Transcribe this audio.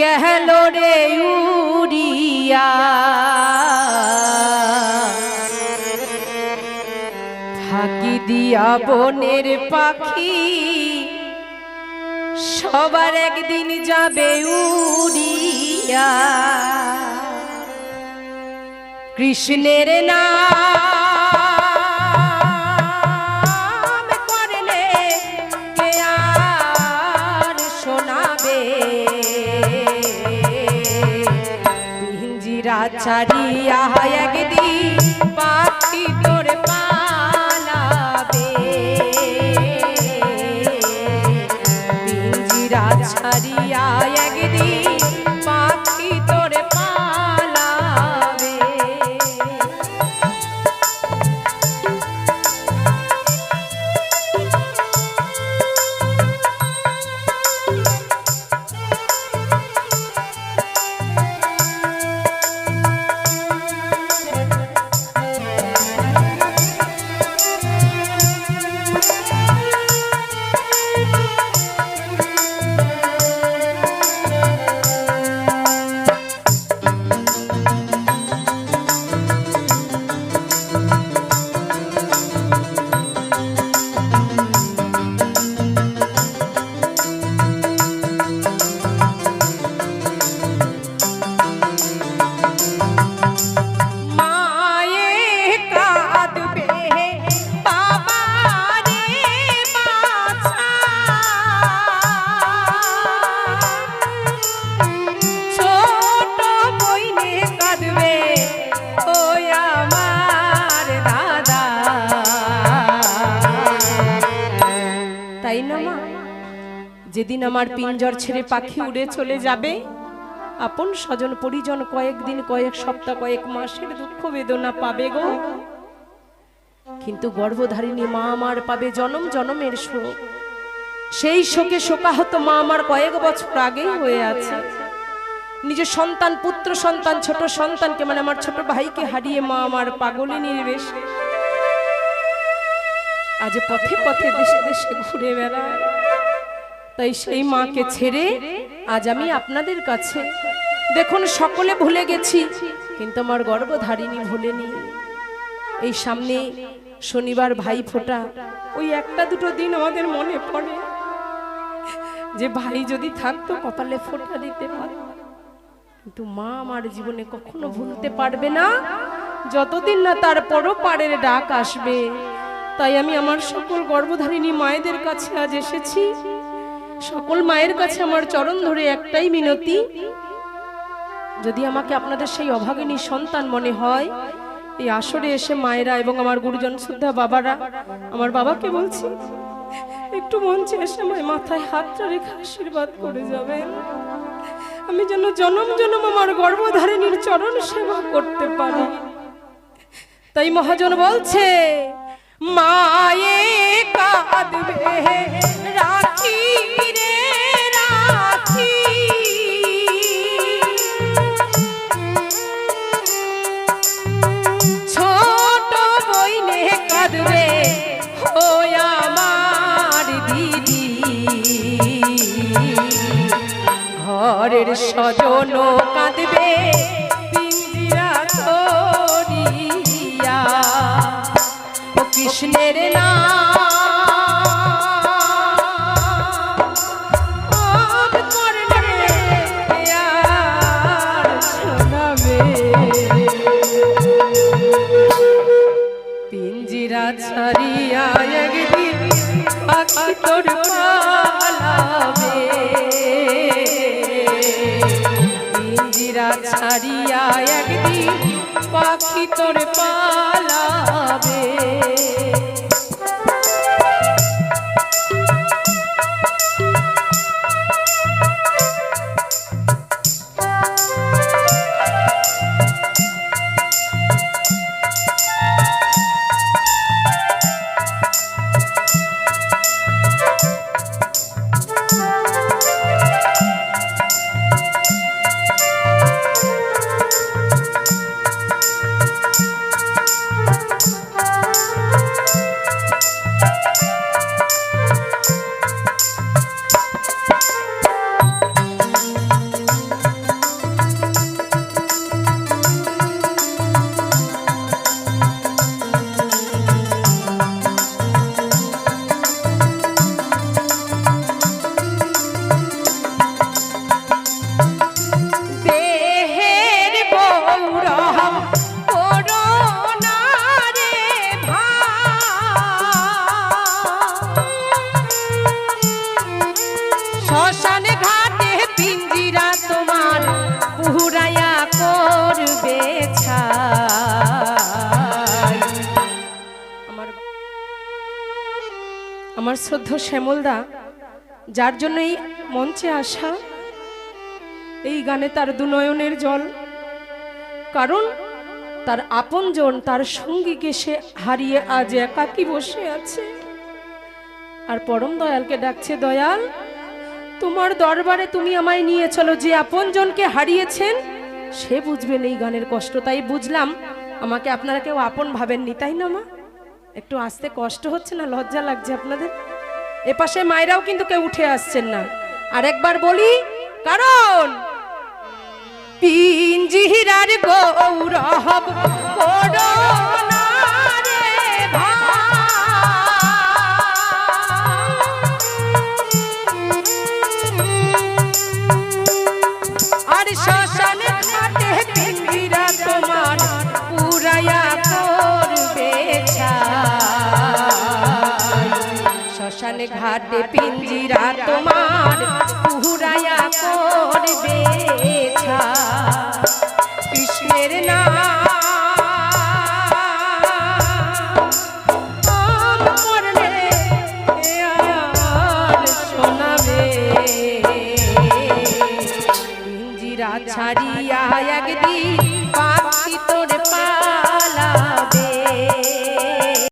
গেল রে উড়িয়া ফাঁকি দিয়া বনের পাখি সবার একদিন যাবে উড়িয়া। কৃষ্ণের নাম করলে কে আর শোনাবে, পিঞ্জিরা ছাড়িয়া একদিন পাখি তোর পালাবে, পিঞ্জিরা ছাড়িয়া একদিন পাখি তোর পালাবে। যেদিন আমার পিঞ্জর ছেড়ে পাখি উড়ে চলে যাবে, আপন স্বজন পরিজন কয়েকদিন কয়েক সপ্তাহ কয়েক মাসের দুঃখ বেদনা পাবে গো, কিন্তু গর্ভধারিণী মা আমার পাবে জনম জনমের শোক। সেই শোকে শোকাহত মা আমার কয়েক বছর আগেই হয়ে আছে। নিজের সন্তান পুত্র সন্তান ছোট সন্তানকে মানে আমার ছোট ভাইকে হারিয়ে মা আমার পাগলিনীর বেশে আজ পথে পথে দেশে দেশে ঘুরে বেড়ায়। তাই সেই মাকে ছেড়ে আজ আমি আপনাদের কাছে, দেখুন সকলে ভুলে গেছি কিন্তু আমার গর্ভধারিণী ভুলেনি। এই সামনে শনিবার ভাই ফোঁটা, ওই একটা দুটো দিন আমাদের মনে পড়ে যে ভাই যদি থাকতো কপালে ফোঁটা দিতে পারত, কিন্তু মা আমার জীবনে কখনো ভুলতে পারবে না যতদিন না তার পরপারের ডাক আসবে। তাই আমি আমার সকল গর্ভধারিণী মায়েদের কাছে আজ এসেছি। সকল মায়ের কাছে আমার চরণ ধরে একটাই মিনতি, যদি আমাকে আপনাদের সেই অভাগিনী সন্তান মনে হয়, এই আসরে এসে মায়েরা এবং আমার গুরুজন শ্রদ্ধা বাবারা, আমার বাবাকে বলছি একটু মঞ্চে এসে আমার মাথায় হাতটা রেখে আশীর্বাদ করে যাবেন, আমি যেন জনম জনম আমার গর্ভধারিণীর চরণ সেবা করতে পারি। তাই মহাজন বলছে মায়ে কাঁদবে রাখি রে রাখি, ছোট বইনে কাঁদবে ও আমার দিদি, ঘরের স্বজন কাঁদবে পিঞ্জিরা ধরিয়া। ও কৃষ্ণের নাম করলে আর শোনাবে, পিঞ্জিরা ছাড়িয়া একদিন পাখি তোর পালাবে, পিঞ্জিরা ছাড়িয়া একদিন পাখি তোর পালাবে। আমার শ্রদ্ধ শ্যামলদা, যার জন্য এই মঞ্চে আসা, এই গানে তার দুনয়নের জল। কারণ তার আপনজন, তার সঙ্গীকে সে হারিয়ে আজ একাকী বসে আছে, আর পরম দয়ালকে ডাকছে, দয়াল তোমার দরবারে তুমি আমায় নিয়ে চলো। যে আপনজনকে হারিয়েছেন সে বুঝবেন এই গানের কষ্ট। তাই বুঝলাম আমাকে আপনারা কেউ আপন ভাবেননি, তাই না মা? একটু আসতে কষ্ট হচ্ছে না? লজ্জা লাগছে আপনাদের? এপাশে মায়েরাও কিন্তু কেউ উঠে আসছেন না। আর একবার বলি, কারণ পিঞ্জিরার গৌরব করোনা রে আর শ্মশান ঘাটে পিঞ্জিরা তোমার পুরায়া করবে ছাই। শ্মশান ঘাটে পিঞ্জিরা তোমার পুরায়া করবে ছাই। কৃষ্ণের নাম করলে আর শোনাবে, পিঞ্জিরা ছাড়িয়া একদিন পাখি তোরে